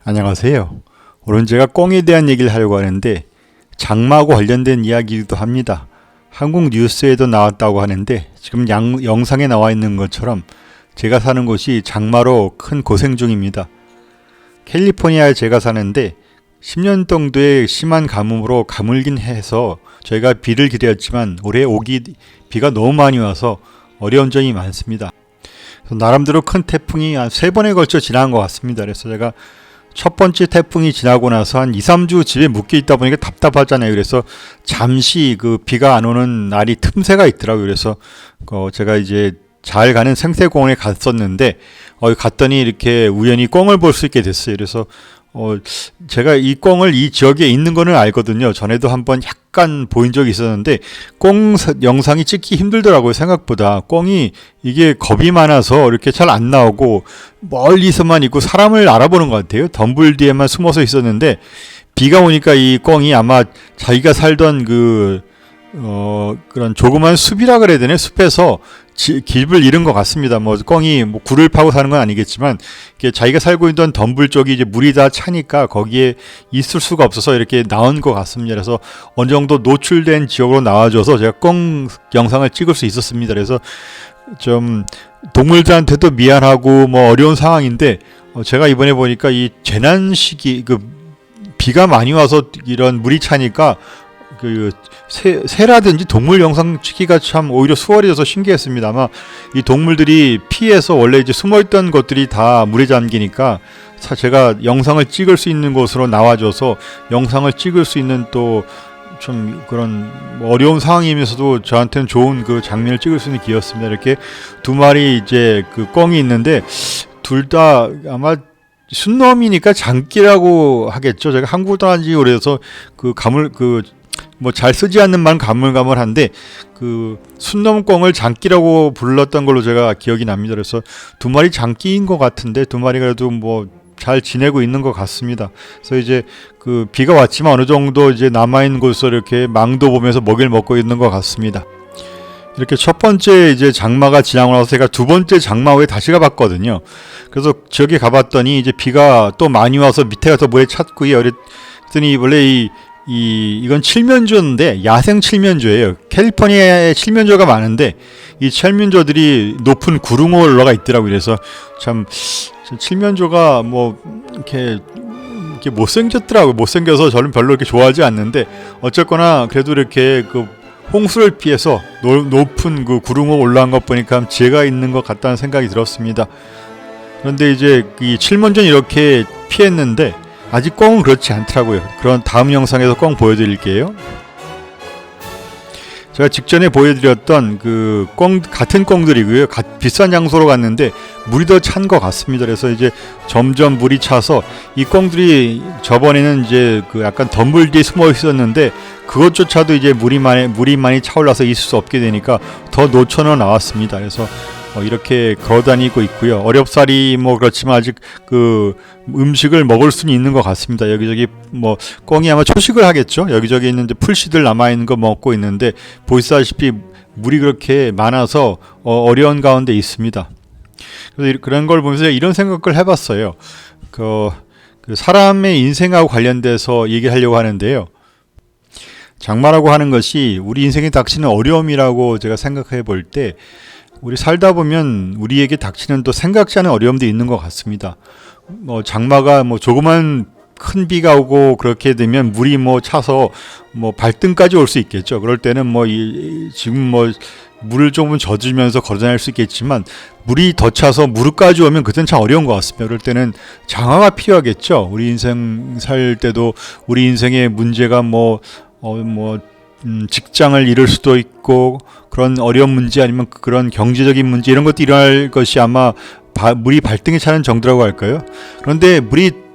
안녕하세요. 오늘 제가 꽁에 대한 얘기를 하려고 하는데 장마하고 관련된 이야기이기도 합니다. 한국 뉴스에도 나왔다고 하는데 지금 영상에 나와 있는 것처럼 제가 사는 곳이 장마로 큰 고생 중입니다. 캘리포니아에 제가 사는데 10년 정도의 심한 가뭄으로 가물긴 해서 저희가 비를 기대했지만 올해 비가 너무 많이 와서 어려운 점이 많습니다. 나름대로 큰 태풍이 한 3번에 걸쳐 지나간 것 같습니다. 그래서 제가 첫 번째 태풍이 지나고 나서 한 2, 3주 집에 묶여 있다 보니까 답답하잖아요. 그래서 잠시 비가 안 오는 날이 틈새가 있더라고요. 그래서 제가 이제 잘 가는 생태공원에 갔었는데 갔더니 이렇게 우연히 꿩을 볼 수 있게 됐어요. 그래서 제가 이 꿩을 이 지역에 있는 거는 알거든요. 전에도 한번 약간 보인 적이 있었는데 꿩 영상이 찍기 힘들더라고요. 생각보다 꿩이 이게 겁이 많아서 이렇게 잘 안 나오고 멀리서만 있고 사람을 알아보는 것 같아요. 덤불 뒤에만 숨어서 있었는데 비가 오니까 이 꿩이 아마 자기가 살던 그런 조그만 숲이라 그래야 되나? 숲에서 길을 잃은 것 같습니다. 꿩이 굴을 파고 사는 건 아니겠지만, 자기가 살고 있던 덤불 쪽이 이제 물이 다 차니까 거기에 있을 수가 없어서 이렇게 나온 것 같습니다. 그래서 어느 정도 노출된 지역으로 나와줘서 제가 꿩 영상을 찍을 수 있었습니다. 그래서 좀 동물들한테도 미안하고 어려운 상황인데, 제가 이번에 보니까 이 재난 시기, 비가 많이 와서 이런 물이 차니까 새라든지 동물 영상 찍기가 참 오히려 수월해져서 신기했습니다. 아마 이 동물들이 피해서 원래 이제 숨어있던 것들이 다 물에 잠기니까 제가 영상을 찍을 수 있는 곳으로 나와줘서 영상을 찍을 수 있는 또 좀 그런 어려운 상황이면서도 저한테는 좋은 그 장면을 찍을 수 있는 기회였습니다. 이렇게 두 마리 이제 꿩이 있는데 둘 다 아마 순놈이니까 장기라고 하겠죠. 제가 한국을 떠난 지 오래돼서 잘 쓰지 않는 말 가물가물한데 순놈꿩을 장기라고 불렀던 걸로 제가 기억이 납니다. 그래서 두 마리 장기인 것 같은데 두 마리가 그래도 잘 지내고 있는 것 같습니다. 그래서 이제 비가 왔지만 어느 정도 이제 남아있는 곳에서 이렇게 망도 보면서 먹이를 먹고 있는 것 같습니다. 이렇게 첫 번째 이제 장마가 지나고 나서 제가 두 번째 장마 후에 다시 가봤거든요. 그래서 저기 가봤더니 이제 비가 또 많이 와서 밑에 가서 물에 찼고요. 그랬더니 원래 이건 칠면조인데 야생 칠면조예요. 캘리포니아에 칠면조가 많은데 이 칠면조들이 높은 구릉에 올라가 있더라고요. 그래서 참 칠면조가 이렇게 못생겼더라고요. 못생겨서 저는 별로 이렇게 좋아하지 않는데 어쨌거나 그래도 이렇게 홍수를 피해서 높은 구릉에 올라간 것 보니까 지혜가 있는 것 같다는 생각이 들었습니다. 그런데 이제 이 칠면조는 이렇게 피했는데 아직 꿩은 그렇지 않더라고요. 그런 다음 영상에서 꿩 보여드릴게요. 제가 직전에 보여드렸던 같은 꿩들이고요. 비싼 장소로 갔는데 물이 더 찬 것 같습니다. 그래서 이제 점점 물이 차서 이 꿩들이 저번에는 이제 약간 덤불 뒤에 숨어 있었는데 그것조차도 이제 물이 많이 차올라서 있을 수 없게 되니까 더 노천으로 나왔습니다. 그래서 이렇게 걸어다니고 있고요. 어렵사리 그렇지만 아직 음식을 먹을 수는 있는 것 같습니다. 여기저기 꿩이 아마 초식을 하겠죠. 여기저기 있는 이제 풀씨들 남아있는 거 먹고 있는데 보시다시피 물이 그렇게 많아서 어려운 가운데 있습니다. 그래서 그런 걸 보면서 이런 생각을 해봤어요. 사람의 인생하고 관련돼서 얘기하려고 하는데요. 장마라고 하는 것이 우리 인생에 닥치는 어려움이라고 제가 생각해 볼 때 우리 살다 보면 우리에게 닥치는 또 생각지 않은 어려움도 있는 것 같습니다. 장마가 조그만 큰 비가 오고 그렇게 되면 물이 차서 발등까지 올 수 있겠죠. 그럴 때는 지금 물을 조금 젖으면서 걸어다닐 수 있겠지만 물이 더 차서 무릎까지 오면 그때는 참 어려운 것 같습니다. 그럴 때는 장화가 필요하겠죠. 우리 인생 살 때도 우리 인생의 문제가 직장을 잃을 수도 있고 그런 어려운 문제 아니면 그런 경제적인 문제 이런 것도 일어날 것이 아마 물이 발등에 차는 정도라고 할까요? 그런데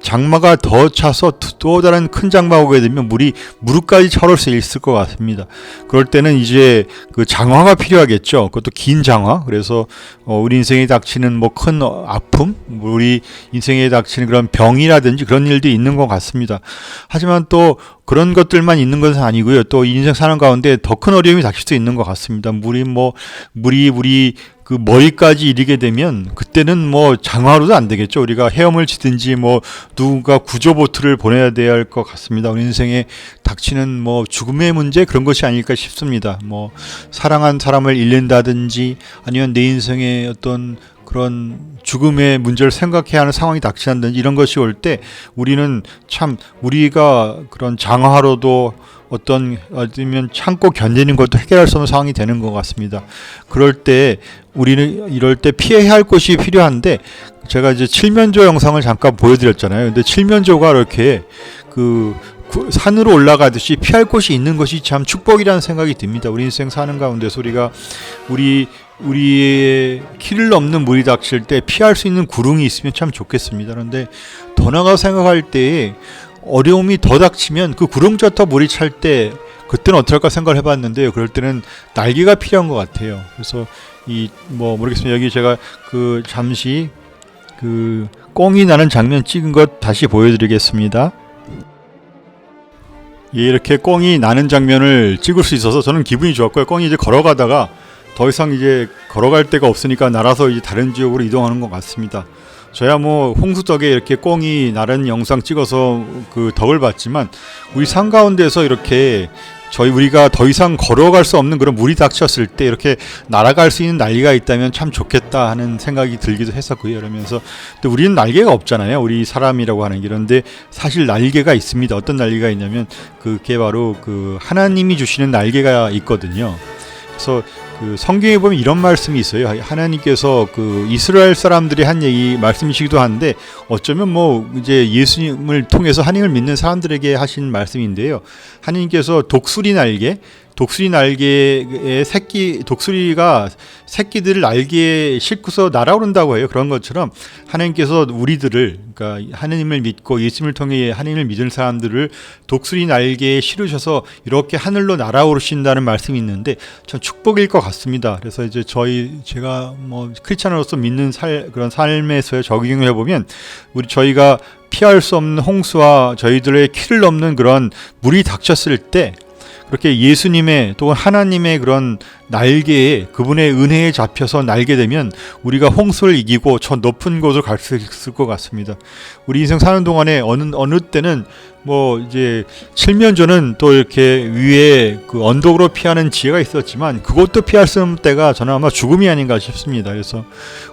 장마가 더 차서 또 다른 큰 장마가 오게 되면 물이 무릎까지 차올 수 있을 것 같습니다. 그럴 때는 이제 장화가 필요하겠죠. 그것도 긴 장화. 그래서 우리 인생에 닥치는 큰 아픔, 우리 인생에 닥치는 그런 병이라든지 그런 일도 있는 것 같습니다. 하지만 또 그런 것들만 있는 것은 아니고요. 또 인생 사는 가운데 더 큰 어려움이 닥칠 수 있는 것 같습니다. 물이 우리 그 머리까지 이르게 되면 그때는 뭐 장화로도 안 되겠죠. 우리가 헤엄을 치든지 뭐 누군가 구조보트를 보내야 될 것 같습니다. 우리 인생에 닥치는 뭐 죽음의 문제 그런 것이 아닐까 싶습니다. 뭐 사랑한 사람을 잃는다든지 아니면 내 인생에 어떤 그런 죽음의 문제를 생각해야 하는 상황이 닥친다든지 이런 것이 올 때 우리는 참 우리가 그런 장화로도 어쩌면 참고 견디는 것도 해결할 수 없는 상황이 되는 것 같습니다. 그럴 때 우리는 이럴 때 피해야 할 것이 필요한데 제가 이제 칠면조 영상을 잠깐 보여드렸잖아요. 근데 칠면조가 이렇게 그 산으로 올라가듯이 피할 곳이 있는 것이 참 축복이라는 생각이 듭니다. 우리 인생 사는 가운데서 우리가 우리의 키를 넘는 물이 닥칠 때 피할 수 있는 구릉이 있으면 참 좋겠습니다. 그런데 더 나아가 생각할 때에 어려움이 더 닥치면 그 구름져터 물이 찰 때 그때는 어떨까 생각을 해봤는데요. 그럴 때는 날개가 필요한 것 같아요. 그래서 모르겠습니다. 여기 제가 그 잠시 그 꽁이 나는 장면 찍은 것 다시 보여드리겠습니다. 예, 이렇게 꽁이 나는 장면을 찍을 수 있어서 저는 기분이 좋았고요. 꽁이 이제 걸어가다가 더 이상 이제 걸어갈 데가 없으니까 날아서 이제 다른 지역으로 이동하는 것 같습니다. 저야 뭐 홍수 덕에 이렇게 꽁이 나른 영상 찍어서 그 덕을 봤지만 우리 산 가운데서 이렇게 우리가 더 이상 걸어갈 수 없는 그런 물이 닥쳤을 때 이렇게 날아갈 수 있는 날개가 있다면 참 좋겠다 하는 생각이 들기도 했었고요. 그러면서 또 우리는 날개가 없잖아요. 우리 사람이라고 하는 게. 그런데 사실 날개가 있습니다. 어떤 날개가 있냐면 그게 바로 그 하나님이 주시는 날개가 있거든요. 그래서 그 성경에 보면 이런 말씀이 있어요. 하나님께서 그 이스라엘 사람들이 한 얘기 말씀이시기도 한데 어쩌면 뭐 이제 예수님을 통해서 하나님을 믿는 사람들에게 하신 말씀인데요. 하나님께서 독수리 날개의 독수리가 새끼들을 날개에 싣고서 날아오른다고 해요. 그런 것처럼 하나님께서 우리들을, 그러니까 하나님을 믿고 예수님을 통해 하나님을 믿은 사람들을 독수리 날개에 실으셔서 이렇게 하늘로 날아오르신다는 말씀이 있는데 참 축복일 것 같습니다. 그래서 이제 제가 뭐 크리스찬으로서 믿는 그런 삶에서의 적용을 해보면 저희가 피할 수 없는 홍수와 저희들의 키를 넘는 그런 물이 닥쳤을 때 그렇게 예수님의 또는 하나님의 그런 날개에 그분의 은혜에 잡혀서 날게 되면 우리가 홍수를 이기고 저 높은 곳을 갈 수 있을 것 같습니다. 우리 인생 사는 동안에 어느 때는 뭐 이제 칠면조는 또 이렇게 위에 그 언덕으로 피하는 지혜가 있었지만 그것도 피할 수 없는 때가 저는 아마 죽음이 아닌가 싶습니다. 그래서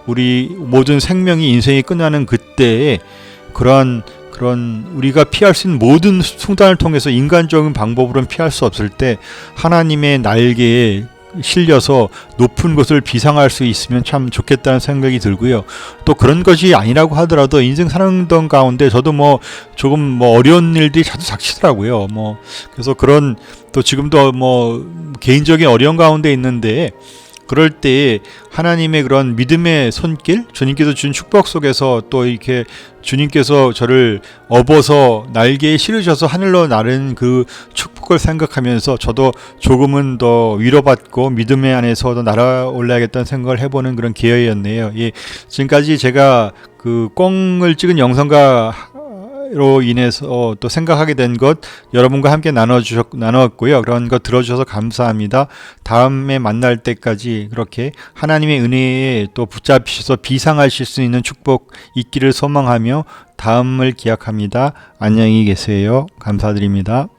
우리 모든 생명이 인생이 끝나는 그때에 그런 우리가 피할 수 있는 모든 수단을 통해서 인간적인 방법으로는 피할 수 없을 때 하나님의 날개에 실려서 높은 곳을 비상할 수 있으면 참 좋겠다는 생각이 들고요. 또 그런 것이 아니라고 하더라도 인생 사는 가운데 저도 뭐 조금 뭐 어려운 일들이 자주 닥치더라고요. 그래서 또 지금도 뭐 개인적인 어려운 가운데 있는데 그럴 때 하나님의 그런 믿음의 손길, 주님께서 준 축복 속에서 또 이렇게 주님께서 저를 업어서 날개에 실으셔서 하늘로 나른 그 축복을 생각하면서 저도 조금은 더 위로받고 믿음의 안에서 더 날아올라야겠다는 생각을 해보는 그런 기회였네요. 예, 지금까지 제가 그 꽁을 찍은 영상과 로 인해서 또 생각하게 된 것 여러분과 함께 나눴고요. 그런 것 들어주셔서 감사합니다. 다음에 만날 때까지 그렇게 하나님의 은혜에 또 붙잡히셔서 비상하실 수 있는 축복 있기를 소망하며 다음을 기약합니다. 안녕히 계세요. 감사드립니다.